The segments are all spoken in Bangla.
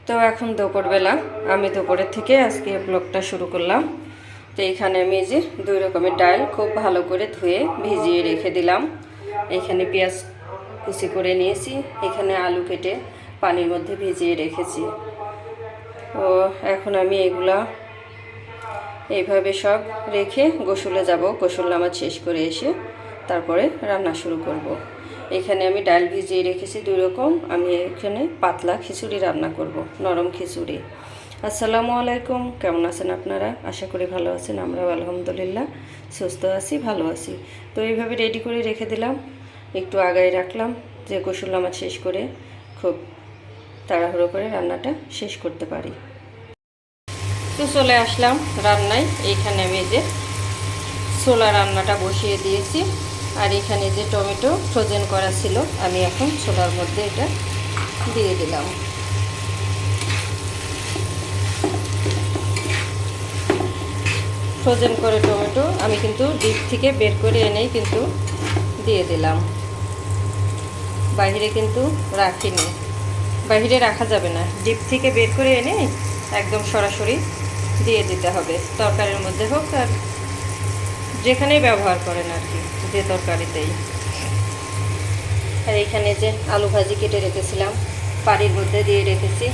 তো এখন দুপুরবেলা, আমি দুপুরের থেকে আজকে ব্লগটা শুরু করলাম। তো এখানে আমি এই যে 2 রকমের ডাল খুব ভালো করে ধুয়ে ভিজিয়ে রেখে দিলাম। এখানে পেঁয়াজ কুচি করে নিয়েছি, এখানে আলু কেটে পানির মধ্যে ভিজিয়ে রেখেছি। তো এখন আমি এগুলা এইভাবে সব রেখে গোসলে যাব। গোসল নামাজ শেষ করে এসে তারপরে রান্না শুরু করব। এখানে আমি ডাল ভিজিয়ে রেখেছি 2 রকম। আমি এখানে পাতলা খিচুড়ি রান্না করব, নরম খিচুড়ি। আসসালামু আলাইকুম, কেমন আছেন আপনারা? আশা করি ভালো আছেন। আমরাও আলহামদুলিল্লাহ সুস্থ আছি, ভালো আছি। তো এইভাবে রেডি করে রেখে দিলাম, একটু আগায় রাখলাম যে গোসল নামাজ শেষ করে খুব তাড়াহুড়ো করে রান্নাটা শেষ করতে পারি। তো চলে আসলাম রান্নায়। এইখানে আমি যে ছোলা রান্নাটা বসিয়ে দিয়েছি, আর এখানে যে টমেটো ফ্রোজেন করা ছিল আমি এখন ছোলার মধ্যে এটা দিয়ে দিলাম। ফ্রোজেন করে টমেটো আমি কিন্তু ডিপ থেকে বের করে এনেই কিন্তু দিয়ে দিলাম, বাইরে কিন্তু রাখিনি। বাইরে রাখা যাবে না, ডিপ থেকে বের করে এনে একদম সরাসরি দিয়ে দিতে হবে। তরকারির মধ্যে হোক আর যেখানেই ব্যবহার করেন আর কি, যে তরকারিতেই। আর এইখানে যে আলু ভাজি কেটে রেখেছিলাম পানির মধ্যে দিয়ে রেখেছি,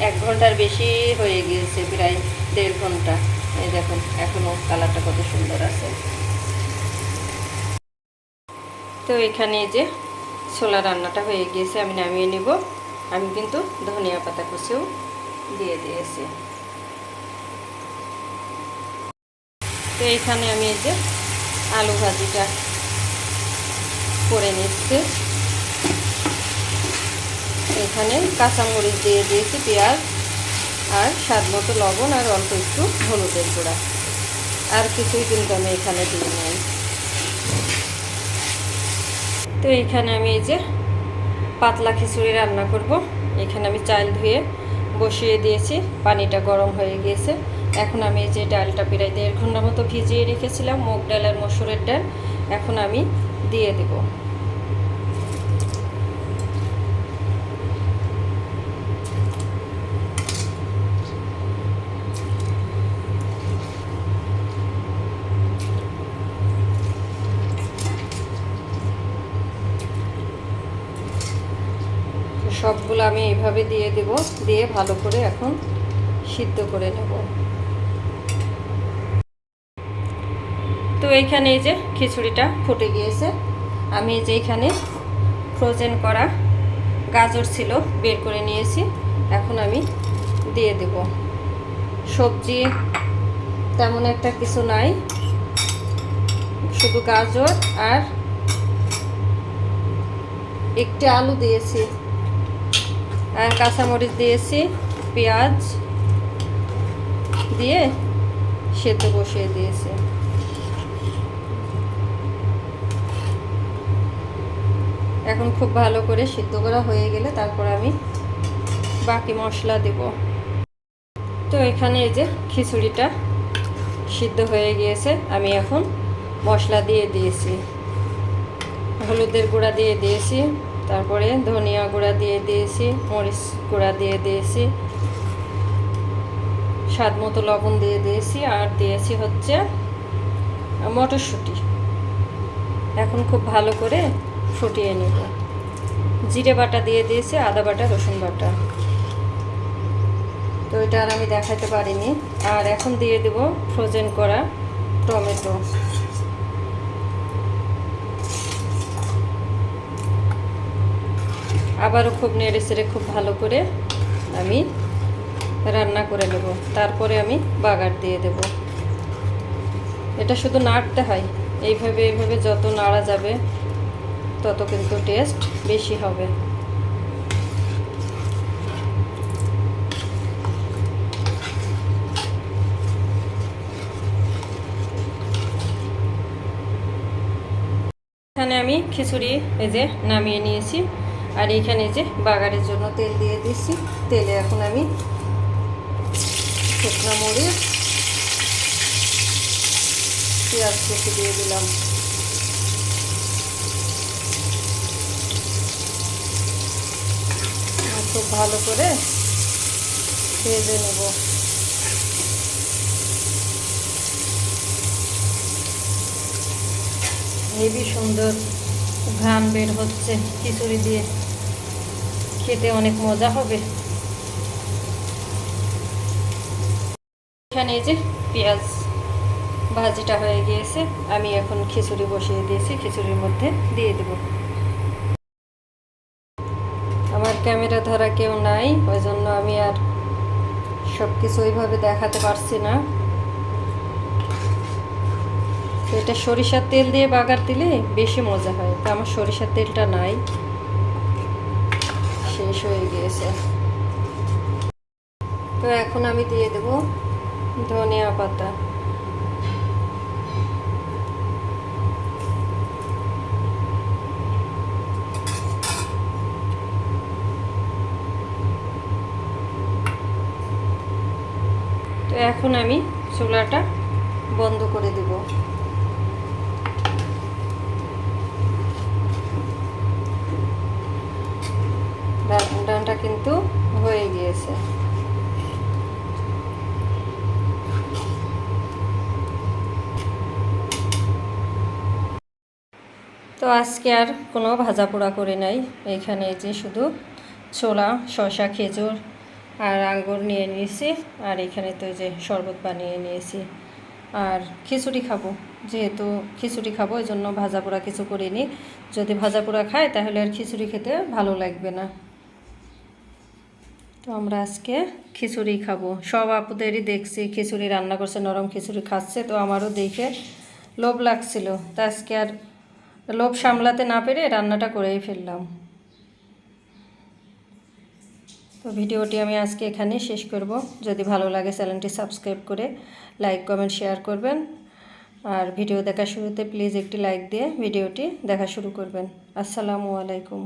1 ঘন্টার বেশি হয়ে গিয়েছে, প্রায় 1.5 ঘন্টা। এই দেখুন এখনও কালারটা কত সুন্দর আছে। তো এখানে যে ছোলা রান্নাটা হয়ে গিয়েছে, আমি নামিয়ে নেব। আমি কিন্তু ধনিয়া পাতা কুচিও দিয়ে দিয়েছি। তো এইখানে আমি এই যে আলু ভাজিটা করে নিচ্ছি। এখানে কাঁচামরিচ দিয়ে দিয়েছি, পেঁয়াজ আর স্বাদ মতো লবণ আর অল্প একটু হলুদের গুঁড়া, আর কিছুই কিন্তু আমি এখানে দিয়ে নিই। তো এইখানে আমি এই যে পাতলা খিচুড়ি রান্না করব। এখানে আমি চাল ধুয়ে বসিয়ে দিয়েছি, পানিটা গরম হয়ে গিয়েছে। এখন আমি এই যে ডালটা প্রায় 1.5 ঘন্টার মতো ভিজিয়ে রেখেছিলাম, মুগ ডাল আর মসুরের ডাল, এখন আমি দিয়ে দেব। সবগুলো আমি এইভাবে দিয়ে দেব, দিয়ে ভালো করে এখন সিদ্ধ করে নেব। তো এইখানে এই যে খিচুড়িটা ফুটে গিয়েছে। আমি যে এখানে ফ্রোজেন করা গাজর ছিল বের করে নিয়েছি, এখন আমি দিয়ে দেব। সবজি তেমন একটা কিছু নাই, শুধু গাজর আর একটি আলু দিয়েছি, আর কাঁচামরিচ দিয়েছি, পেঁয়াজ দিয়ে সেদ্ধ বসিয়ে দিয়েছি। এখন খুব ভালো করে সিদ্ধ করা হয়ে গেলে তারপর আমি বাকি মশলা দেব। তো এখানে এই যে খিচুড়িটা সিদ্ধ হয়ে গিয়েছে, আমি এখন মশলা দিয়ে দিয়েছি। হলুদের গুঁড়া দিয়ে দিয়েছি, তারপরে ধনিয়া গুঁড়া দিয়ে দিয়েছি, মরিচ গুঁড়া দিয়ে দিয়েছি, স্বাদ মতো লবণ দিয়ে দিয়েছি, আর দিয়েছি হচ্ছে মটরশুঁটি। এখন খুব ভালো করে ফুটিয়ে নেব। জিরে বাটা দিয়ে দিয়েছি, আদা বাটা, রসুন বাটা। তো এটা আর আমি দেখাতে পারিনি। আর এখন দিয়ে দেব ফ্রোজেন করা টমেটো। আবারও খুব নেড়ে চেড়ে খুব ভালো করে আমি রান্না করে নেব। তারপরে আমি বাগার দিয়ে দেব। এটা শুধু নাড়তে হয়, এইভাবে এইভাবে যত নাড়া যাবে তত কিন্তু টেস্ট বেশি হবে। এখানে আমি খিচুড়ি এই যে নামিয়ে নিয়েছি, আর এইখানে যে বাগারের জন্য তেল দিয়ে দিয়েছি। তেলে এখন আমি শুকনো মরিচ, পেঁয়াজ কুচি দিয়ে দিলাম। খুব ভালো করে ভেজে নেব। হেবি সুন্দর ঘ্রাণ বের হচ্ছে খিচুড়ি দিয়ে, খেতে অনেক মজা হবে। এখানে এই যে পেঁয়াজ ভাজিটা হয়ে গিয়েছে, আমি এখন খিচুড়ি বসিয়ে দিয়েছি, খিচুড়ির মধ্যে দিয়ে দেব। আমার ক্যামেরা ধরা কেউ নাই, ওই জন্য আমি আর সব কিছু ওইভাবে দেখাতে পারছি না। এটা সরিষার তেল দিয়ে বাগার দিলে বেশি মজা হয়, তো আমার সরিষার তেলটা নাই, শেষ হয়ে গিয়েছে। তো এখন আমি দিয়ে দেব ধনিয়া পাতা। তো এখন আমি চুলাটা বন্ধ করে দেব। ডানটা কিন্তু হয়ে গিয়েছে। তো আজকে আর কোনো ভাজা পোড়া করে নাই, এইখানে যে শুধু ছোলা, শসা, খেজুর আর আঙ্গুর নিয়ে নিয়েছি, আর এখানে তো যে শরবত বানিয়ে নিয়েছি। আর খিচুড়ি খাবো, যেহেতু খিচুড়ি খাবো এই জন্য ভাজা পোড়া কিছু করিনি। যদি ভাজা পোড়া খাই তাহলে আর খিচুড়ি খেতে ভালো লাগবে না। তো আমরা আজকে খিচুড়ি খাবো। সব আপুদেরই দেখছি খিচুড়ি রান্না করছে, নরম খিচুড়ি খাচ্ছে, তো আমারও দেখে লোভ লাগছিল। তা আজকে আর লোভ সামলাতে না পেরে রান্নাটা করেই ফেললাম। তো ভিডিওটি আমি আজকে এখানেই শেষ করব। যদি ভালো লাগে চ্যানেলটি সাবস্ক্রাইব করে লাইক, কমেন্ট, শেয়ার করবেন। আর ভিডিও দেখা শুরুতে প্লিজ একটি লাইক দিয়ে ভিডিওটি দেখা শুরু করবেন। আসসালামু আলাইকুম।